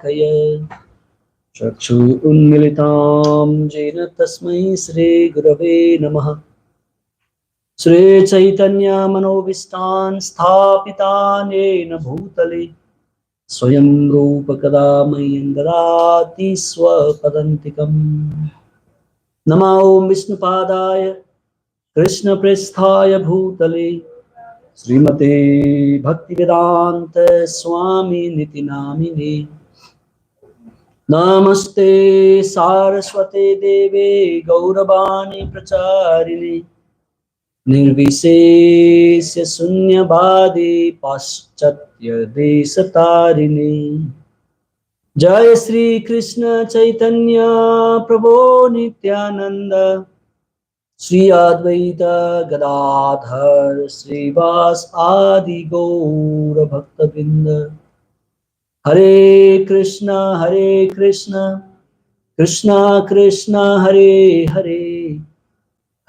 कय चक्षु उन्मिलितां येन तस्मै श्रीगुरवे नमः। श्रीचैतन्यमनोभीष्टान् स्थापितान् येन भूतले स्वयं रूप कदा मह्यं ददाति स्वपदान्तिकम्। नमो विष्णुपादाय कृष्णप्रेष्ठाय भूतले श्रीमते भक्तिवेदान्त स्वामी निति नामिने। नमस्ते सारस्वते देवे गौरवाणी प्रचारिणे निर्विशेष शून्यवादी पाश्चात्य देशतारिणे। जय श्री कृष्ण चैतन्य प्रभु नित्यानंद श्री अद्वैत गदाधर श्रीवास आदि गौर भक्तवृंद। हरे कृष्णा कृष्णा कृष्णा हरे हरे,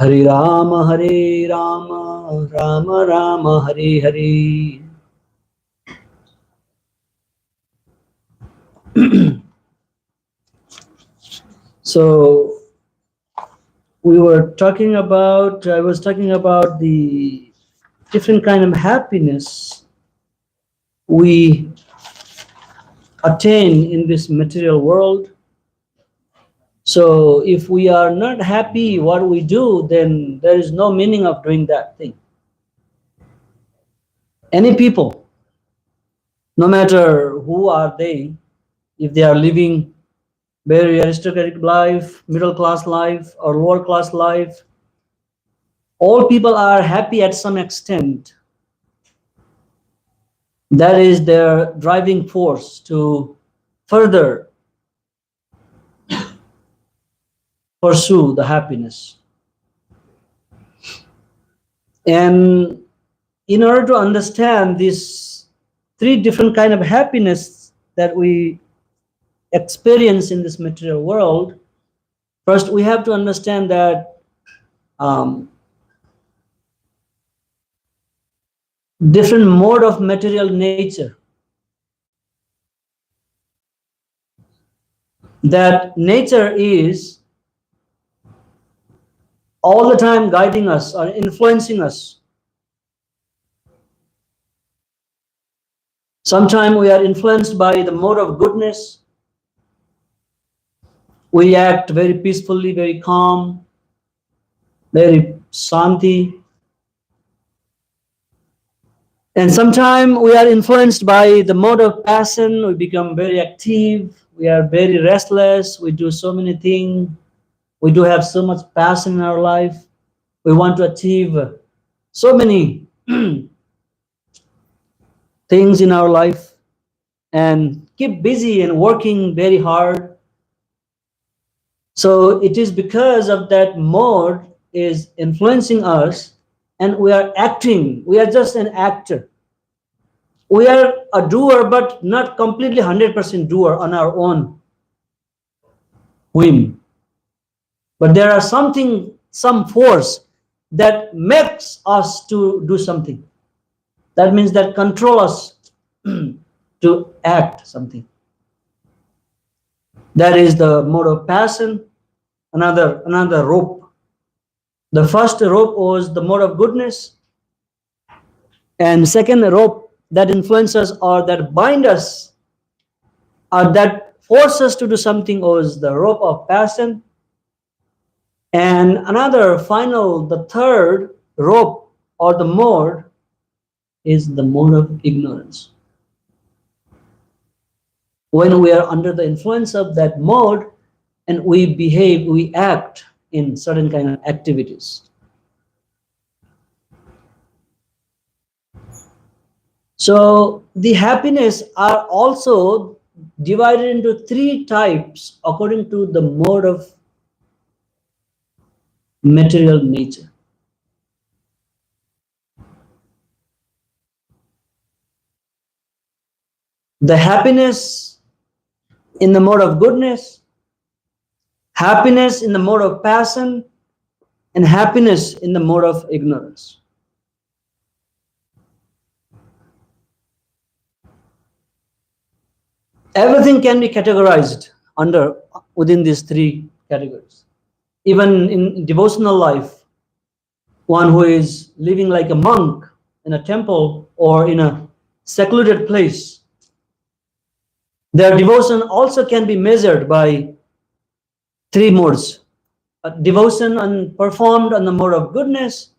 हरे Ram Ram Ram Hare Hare. So I was talking about the different kind of happiness we attain in this material world. So if we are not happy what we do, then there is no meaning of doing that thing. Any people, no matter who are they, if they are living very aristocratic life, middle class life, or lower class life, all people are happy at some extent. That is their driving force to further pursue the happiness. And in order to understand these three different kind of happiness that we experience in this material world, first we have to understand that different mode of material nature. That nature is all the time guiding us or influencing us. Sometimes we are influenced by the mode of goodness. We act very peacefully, very calm, very shanti. And sometimes we are influenced by the mode of passion. We become very active. We are very restless. We do so many things. We do have so much passion in our life. We want to achieve so many things in our life and keep busy and working very hard. So it is because of that mode is influencing us, and we are acting. We are just an actor. We are a doer, but not completely 100% doer on our own whim. But there are some force that makes us to do something. That means that control us to act something. That is the mode of passion. Another rope. The first rope was the mode of goodness, and second rope that influences or that bind us or that force us to do something was the rope of passion. And the third rope or the mode is the mode of ignorance. When we are under the influence of that mode and we act in certain kind of activities. So the happiness are also divided into three types according to the mode of material nature. The happiness in the mode of goodness, happiness in the mode of passion, and happiness in the mode of ignorance. Everything can be categorized under within these three categories. Even in devotional life, one who is living like a monk in a temple or in a secluded place, their devotion also can be measured by three modes. Devotion performed on the mode of goodness,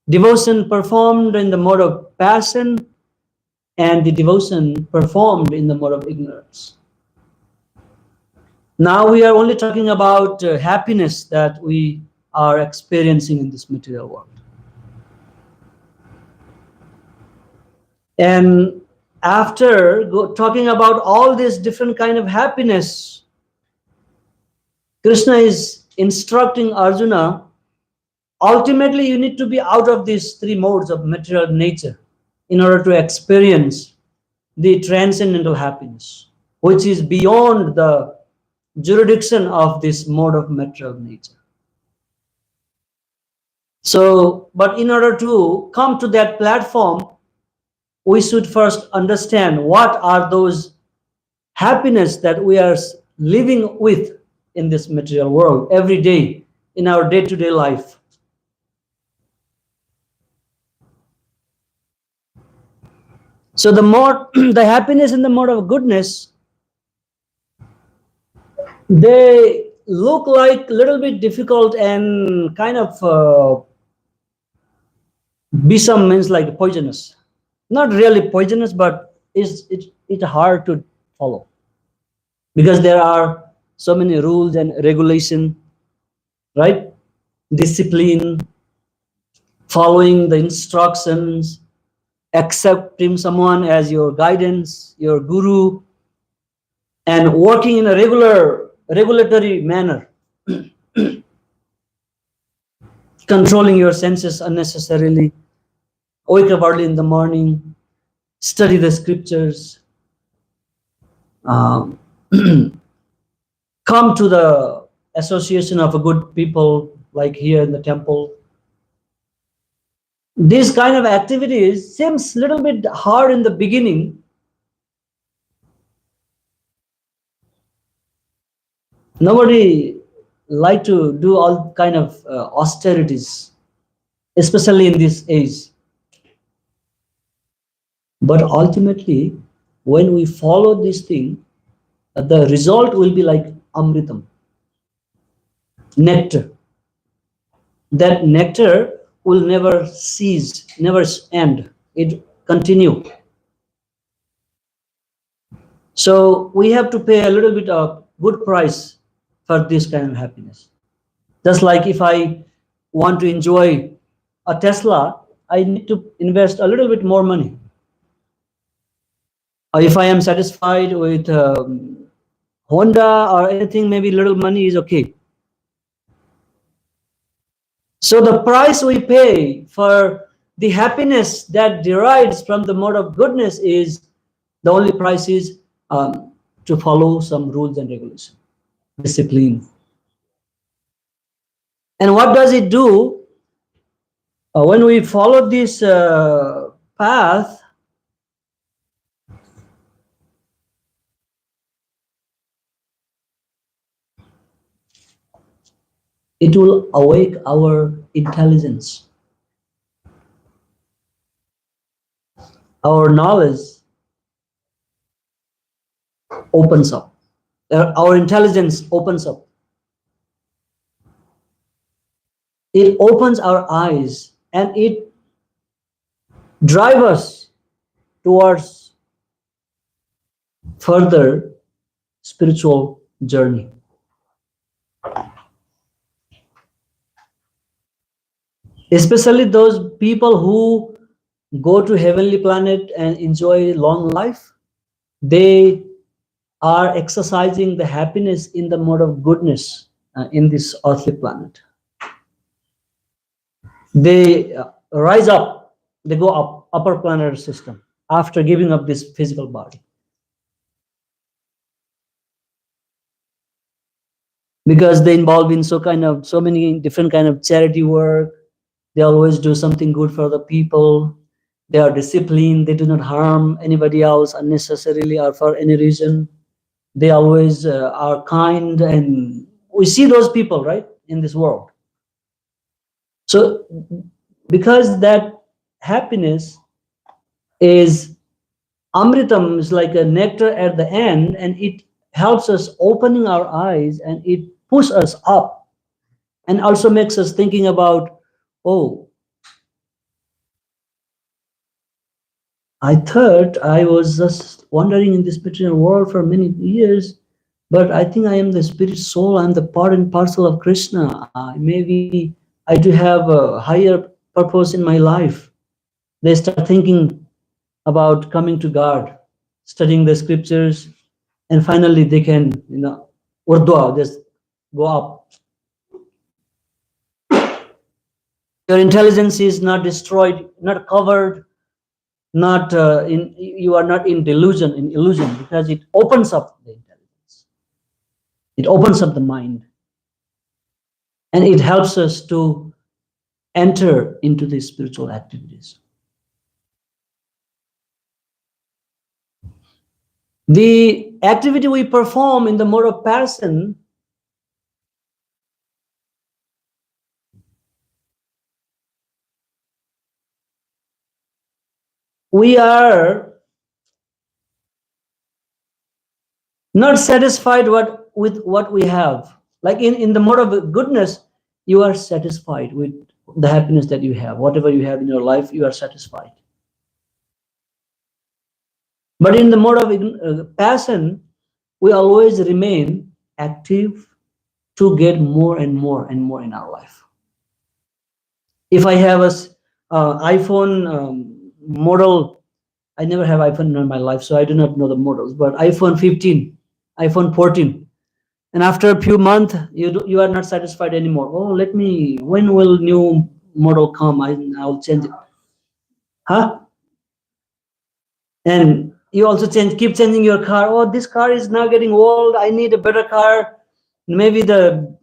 devotion performed in the mode of passion, and the devotion performed in the mode of ignorance. Now we are only talking about happiness that we are experiencing in this material world. And after talking about all this different kind of happiness, Krishna is instructing Arjuna, ultimately you need to be out of these three modes of material nature in order to experience the transcendental happiness, which is beyond the jurisdiction of this mode of material nature. So, but in order to come to that platform, we should first understand what are those happiness that we are living with in this material world every day in our day-to-day life. So the more the happiness in the mode of goodness, they look like a little bit difficult and kind of Bisam means like poisonous. Not really poisonous, but it's hard to follow. Because there are so many rules and regulation, right? Discipline, following the instructions, accepting someone as your guidance, your guru, and working in a regulatory manner. Controlling your senses unnecessarily, wake up early in the morning, study the scriptures, come to the association of a good people like here in the temple. This kind of activities seems a little bit hard in the beginning. Nobody like to do all kind of austerities, especially in this age. But ultimately, when we follow this thing, the result will be like amritam, nectar. That nectar will never cease, never end. It continue. So we have to pay a little bit of good price for this kind of happiness. Just like if I want to enjoy a Tesla, I need to invest a little bit more money. Or if I am satisfied with Honda or anything, maybe little money is okay. So the price we pay for the happiness that derives from the mode of goodness is, the only price is to follow some rules and regulations, discipline. And what does it do? When we follow this path, it will awake our intelligence. Our knowledge opens up. Our intelligence opens up. It opens our eyes and it drives us towards further spiritual journey. Especially those people who go to heavenly planet and enjoy long life, they are exercising the happiness in the mode of goodness in this earthly planet. They rise up, they go up, upper planetary system after giving up this physical body. Because they involve in so many different kind of charity work. They always do something good for the people. They are disciplined. They do not harm anybody else unnecessarily or for any reason. They always are kind, and we see those people, right, in this world. So because that happiness is amritam, is like a nectar at the end, and it helps us opening our eyes, and it pushes us up, and also makes us thinking about, oh, I thought I was just wandering in this material world for many years, but I think I am the spirit soul. I'm the part and parcel of Krishna. Maybe I do have a higher purpose in my life. They start thinking about coming to God, studying the scriptures, and finally they can, urdhva, just go up. Your intelligence is not destroyed, not covered, not in. You are not in delusion, in illusion, because it opens up the intelligence. It opens up the mind, and it helps us to enter into these spiritual activities. The activity we perform in the mode of passion, we are not satisfied with what we have. Like in the mode of goodness, you are satisfied with the happiness that you have. Whatever you have in your life, you are satisfied. But in the mode of passion, we always remain active to get more and more and more in our life. If I have a iPhone model, I never have iPhone in my life, so I do not know the models. But iPhone 15, iPhone 14, and after a few months, you are not satisfied anymore. Oh, when will new model come? I'll change it. Huh? And you also keep changing your car. Oh, this car is now getting old. I need a better car. Maybe the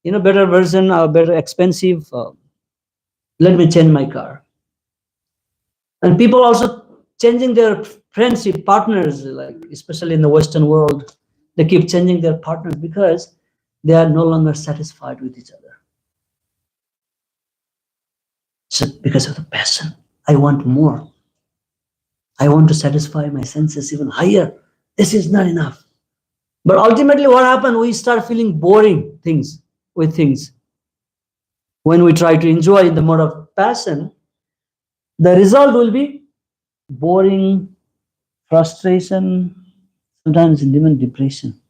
better version or better expensive. Let me change my car. And people also changing their friendship partners, like especially in the Western world, they keep changing their partners because they are no longer satisfied with each other. So because of the passion, I want more. I want to satisfy my senses even higher. This is not enough. But ultimately, what happens? We start feeling boring with things. When we try to enjoy in the mode of passion, the result will be boring, frustration, sometimes even depression.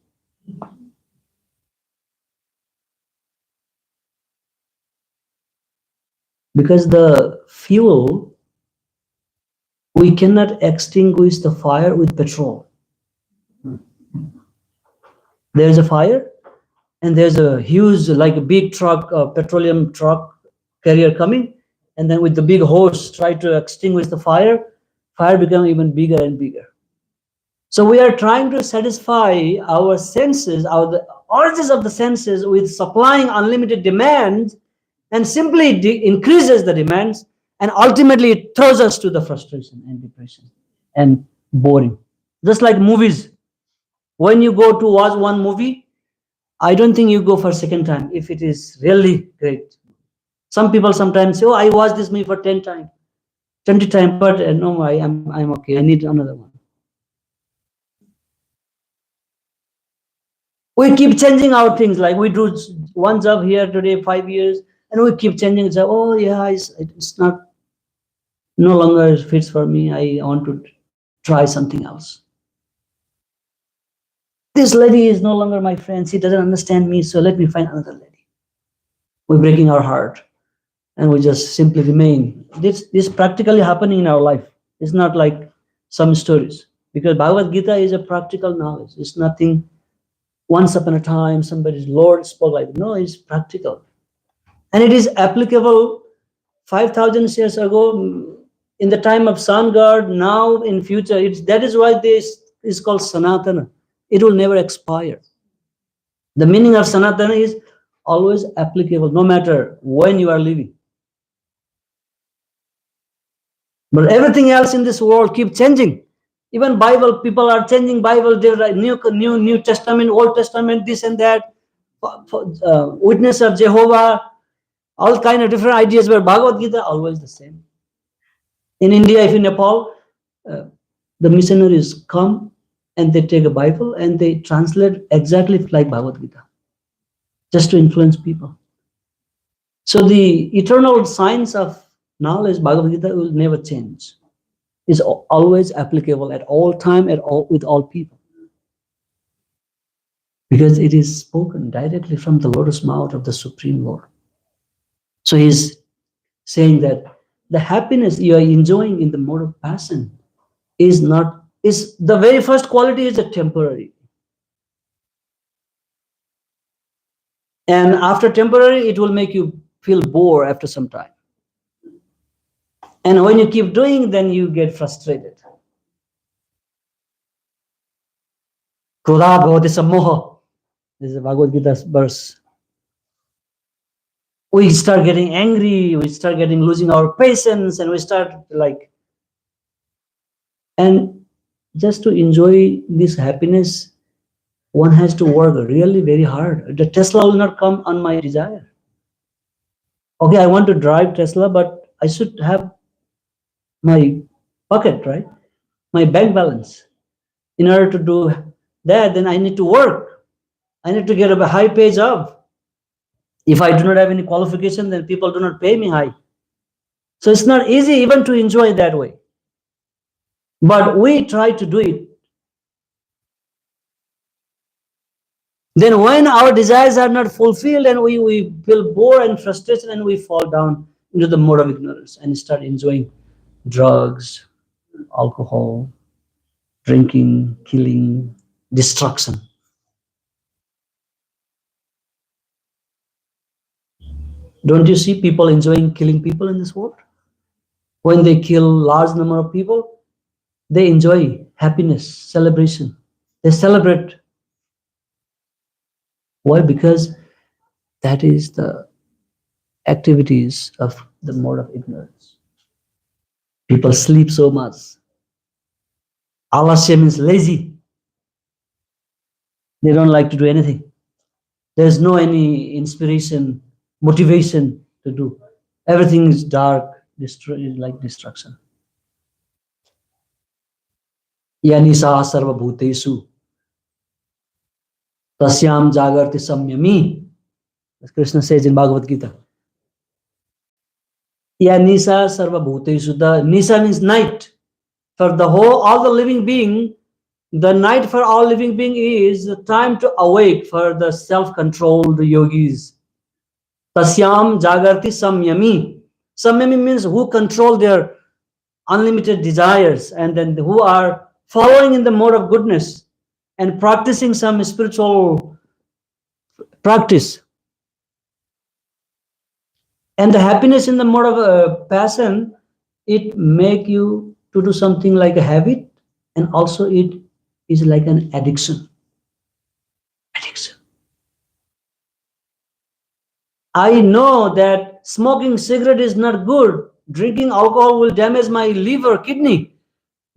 Because the fuel, we cannot extinguish the fire with petrol. There's a fire, and there's a huge, like a big truck, a petroleum truck carrier coming, and then with the big hose try to extinguish the fire. Fire become even bigger and bigger. So we are trying to satisfy our senses, the urges of the senses, with supplying unlimited demands, and simply increases the demands, and ultimately it throws us to the frustration and depression and boring. Just like movies, when you go to watch one movie, I don't think you go for second time if it is really great. Some people sometimes say, oh, I watched this movie for 10 times, 20 times, but no, I'm okay, I need another one. We keep changing our things, like we do one job here today, 5 years, and we keep changing job. Oh yeah, it's not, no longer fits for me. I want to try something else. This lady is no longer my friend. She doesn't understand me, so let me find another lady. We're breaking our heart, and we just simply remain. This practically happening in our life. It's not like some stories, because Bhagavad Gita is a practical knowledge. It's nothing. Once upon a time, somebody's Lord spoke like that. No, it's practical, and it is applicable 5,000 years ago, in the time of sun god, now in future. That is why this is called Sanatana. It will never expire. The meaning of Sanatana is always applicable, no matter when you are living. But everything else in this world keeps changing. Even Bible, people are changing Bible. They write New Testament, Old Testament, this and that. Witness of Jehovah, all kind of different ideas. But Bhagavad Gita always the same. In India, if in Nepal, uh, the missionaries come and they take a Bible and they translate exactly like Bhagavad Gita, just to influence people. So the eternal science of knowledge, Bhagavad Gita, will never change. Is always applicable at all time, with all people, because it is spoken directly from the lotus mouth of the Supreme Lord. So he's saying that the happiness you are enjoying in the mode of passion is the very first quality is a temporary, and after temporary it will make you feel bored after some time, and when you keep doing, then you get frustrated. Krodha bhavati sammoha. This is a Bhagavad Gita verse. We start getting angry, we start getting losing our patience, and we start like, and just to enjoy this happiness, one has to work really very hard. The Tesla will not come on my desire. Okay, I want to drive Tesla, but I should have my pocket, right? My bank balance. In order to do that, then I need to work. I need to get a high pay job. If I do not have any qualification, then people do not pay me high. So it's not easy even to enjoy that way. But we try to do it. Then when our desires are not fulfilled and we feel bored and frustration, and we fall down into the mode of ignorance and start enjoying drugs, alcohol, drinking, killing, destruction. Don't you see people enjoying killing people in this world? When they kill large number of people, they enjoy happiness, celebration. They celebrate. Why? Because that is the activities of the mode of ignorance. People sleep so much. Alasya means lazy. They don't like to do anything. There's no any inspiration, motivation to do. Everything is dark, like destruction. Yanisa sarva bhutesu tasyam jagarti samyami. As Krishna says in Bhagavad Gita. Yanisa sarva bhutesu. The Nisa means night. For the whole, all the living being, the night for all living being is the time to awake for the self-controlled yogis. Tasyam jagarti samyami. Samyami means who control their unlimited desires, and then who are following in the mode of goodness and practicing some spiritual practice. And the happiness in the mode of passion, it make you to do something like a habit, and also it is like an addiction. Addiction. I know that smoking cigarette is not good. Drinking alcohol will damage my liver, kidney.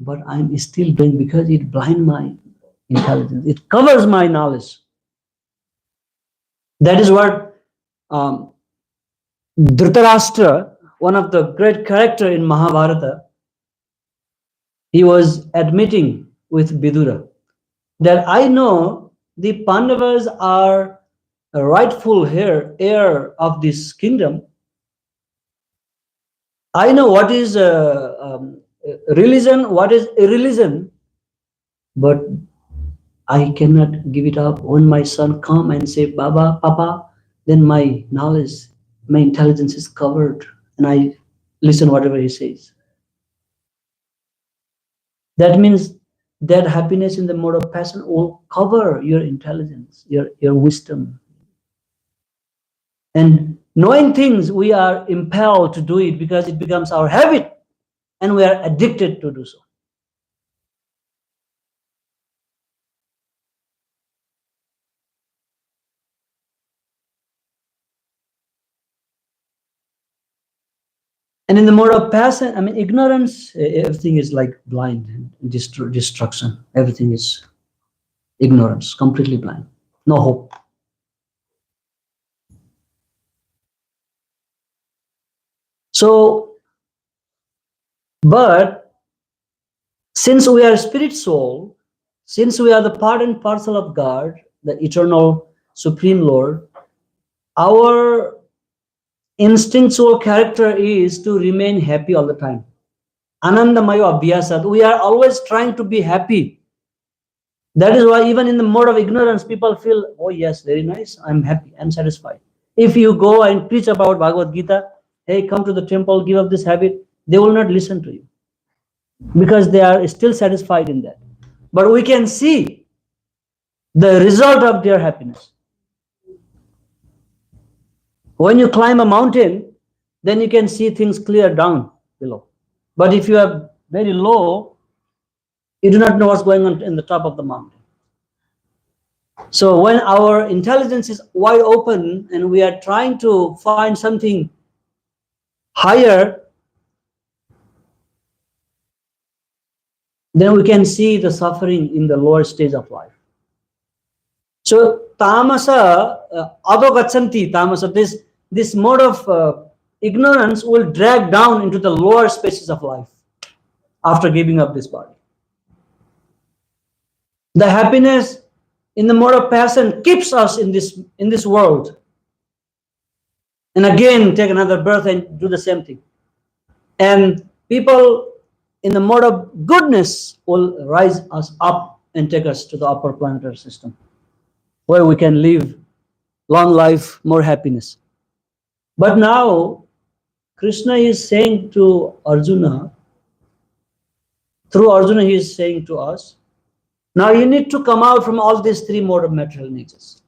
But I'm still doing because it blinds my intelligence. It covers my knowledge. That is what Dhritarashtra, one of the great character in Mahabharata, he was admitting with Vidura that I know the Pandavas are a rightful heir of this kingdom. I know what is religion, what is irreligion, but I cannot give it up. When my son come and say, Baba, Papa, then my knowledge, my intelligence is covered, and I listen whatever he says. That means that happiness in the mode of passion will cover your intelligence, your wisdom. And knowing things, we are impelled to do it because it becomes our habit, and we are addicted to do so. And in the mode of passion, I mean, ignorance, everything is like blind, destruction. Everything is ignorance, completely blind, no hope. So, but since we are spirit soul, since we are the part and parcel of God, the eternal supreme Lord, our instinctual character is to remain happy all the time. Anandamaya abhyasat. We are always trying to be happy. That is why even in the mode of ignorance, people feel, oh yes, very nice, I'm happy, I'm satisfied. If you go and preach about Bhagavad Gita, hey, come to the temple, give up this habit, they will not listen to you because they are still satisfied in that. But we can see the result of their happiness. When you climb a mountain, then you can see things clear down below. But if you are very low, you do not know what's going on in the top of the mountain. So when our intelligence is wide open and we are trying to find something higher, then we can see the suffering in the lower stage of life. So tamasa adogachanti tamasa, this mode of ignorance will drag down into the lower spaces of life after giving up this body. The happiness in the mode of passion keeps us in this world, and again take another birth and do the same thing. And people in the mode of goodness will rise us up and take us to the upper planetary system, where we can live long life, more happiness. But now Krishna is saying to Arjuna, through Arjuna he is saying to us, now you need to come out from all these three mode of material natures.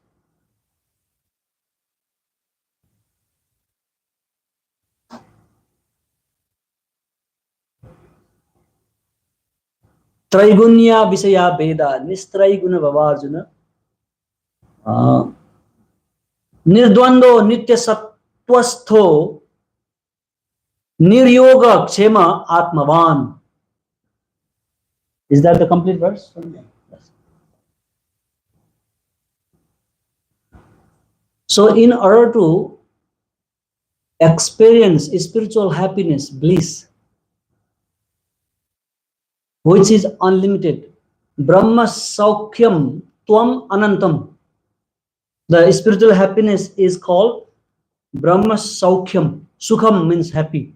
Traigunya Visaya Veda, Nistraiguna Vavarjuna, Nirdwando Nitya Sattwastho, Niryoga Kshema Atmavan. Is that the complete verse? Yes. So in order to experience spiritual happiness, bliss, which is unlimited, Brahma Saukhyam Tvam Anantam. The spiritual happiness is called Brahma Saukhyam. Sukham means happy.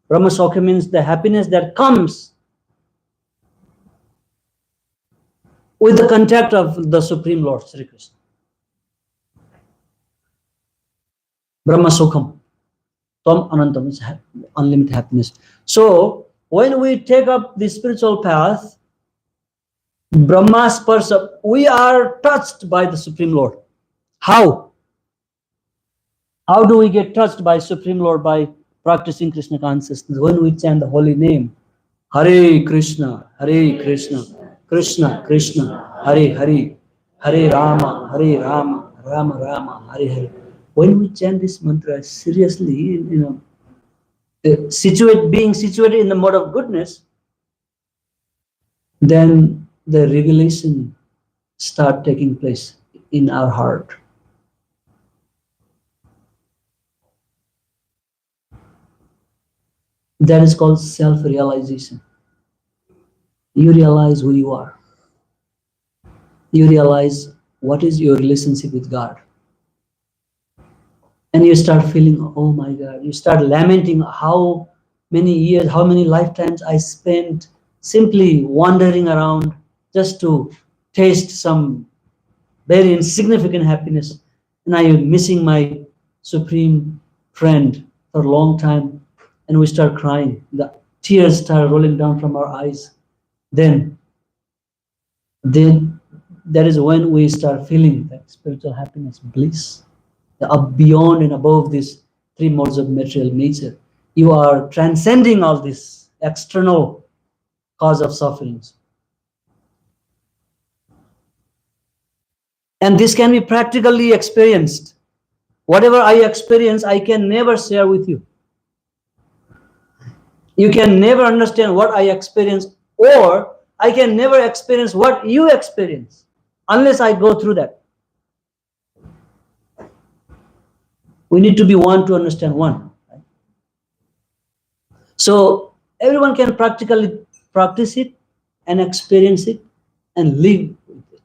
Brahma Saukhyam means the happiness that comes with the contact of the Supreme Lord Sri Krishna. Brahma Sukham. Tvam Anantam is unlimited happiness. So when we take up the spiritual path, Brahma's person, we are touched by the Supreme Lord. How? How do we get touched by Supreme Lord? By practicing Krishna consciousness. When we chant the holy name, Hare Krishna, Krishna Krishna, Hare Hare, Hare Rama, Rama Rama, Hare Hare. When we chant this mantra seriously, being situated in the mode of goodness, then the revelation start taking place in our heart. That is called self-realization. You realize who you are. You realize what is your relationship with God. And you start feeling, oh my God, you start lamenting how many years, how many lifetimes I spent simply wandering around just to taste some very insignificant happiness. And I am missing my supreme friend for a long time. And we start crying. The tears start rolling down from our eyes. Then that is when we start feeling that spiritual happiness, bliss. Up beyond and above these three modes of material nature. You are transcending all this external cause of sufferings. And this can be practically experienced. Whatever I experience, I can never share with you. You can never understand what I experience, or I can never experience what you experience unless I go through that. We need to be one to understand one. Right? So everyone can practically practice it and experience it and live with it.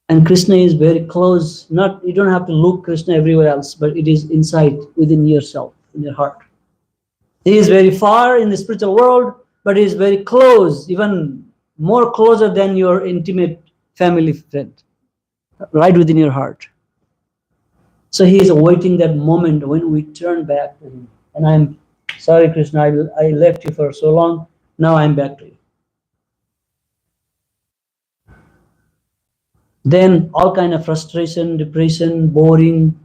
And Krishna is very close. Not, you don't have to look Krishna everywhere else, but it is inside, within yourself, in your heart. He is very far in the spiritual world, but he is very close, even more closer than your intimate family friend, right within your heart. So he is awaiting that moment when we turn back to him. And I'm sorry, Krishna, I left you for so long. Now I'm back to you. Then all kind of frustration, depression, boring,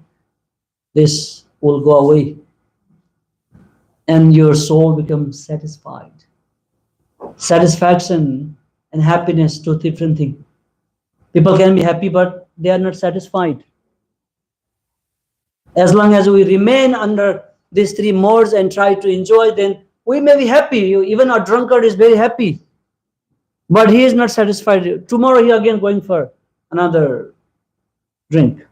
this will go away. And your soul becomes satisfied. Satisfaction and happiness, two different things. People can be happy, but they are not satisfied. As long as we remain under these three modes and try to enjoy, then we may be happy. Even a drunkard is very happy, but he is not satisfied. Tomorrow he again going for another drink.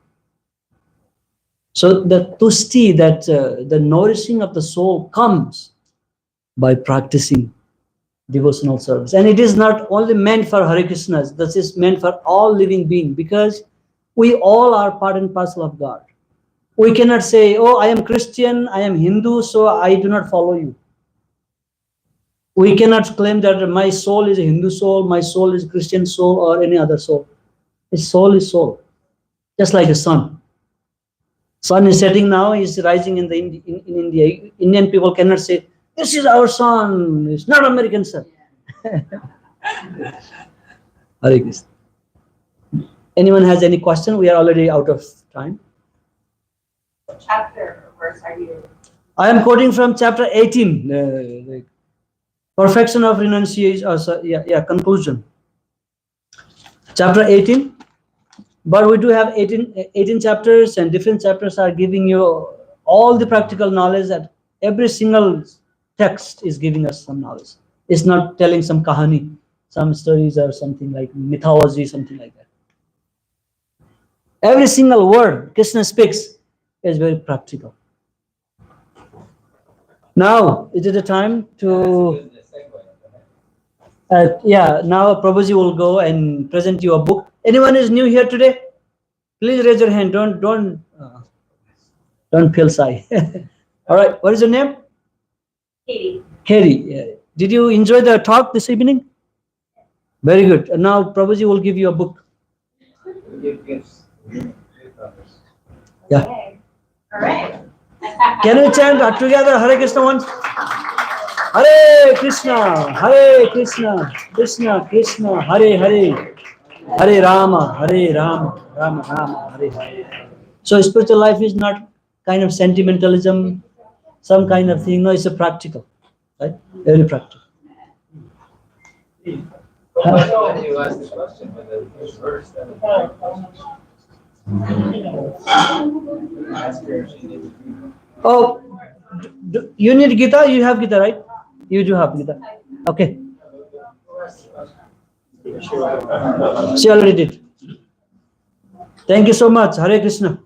So the tusti, that the nourishing of the soul, comes by practicing devotional service. And it is not only meant for Hare Krishnas, this is meant for all living beings, because we all are part and parcel of God. We cannot say, oh, I am Christian, I am Hindu, so I do not follow you. We cannot claim that my soul is a Hindu soul, my soul is a Christian soul, or any other soul. His soul is soul, just like the sun. Sun is setting now, is rising in India. Indian people cannot say, this is our sun, it's not American sun. Hare Krishna. Anyone has any question? We are already out of time. What chapter or verse are you? I am quoting from chapter 18, perfection of renunciation, conclusion. Chapter 18, but we do have 18 chapters, and different chapters are giving you all the practical knowledge. That every single text is giving us some knowledge. It's not telling some kahani, some stories or something like mythology, something like that. Every single word Krishna speaks is very practical. Now it is the time to now Prabhuji will go and present you a book. Anyone is new here today? Please raise your hand. Don't feel shy. All right. What is your name? Katie. Katie. Did you enjoy the talk this evening? Very good. And now Prabhuji will give you a book. Yeah. Okay. All right. Can we chant together Hare Krishna once? Hare Krishna, Krishna Krishna, Hare Hare, Hare Rama, Rama Rama, Hare Hare. So spiritual life is not kind of sentimentalism, some kind of thing. No, it's a practical, right? Very practical. When you ask the question, when the verse, Oh, you need Gita? You have Gita, right? You do have Gita. Okay. She already did. Thank you so much. Hare Krishna.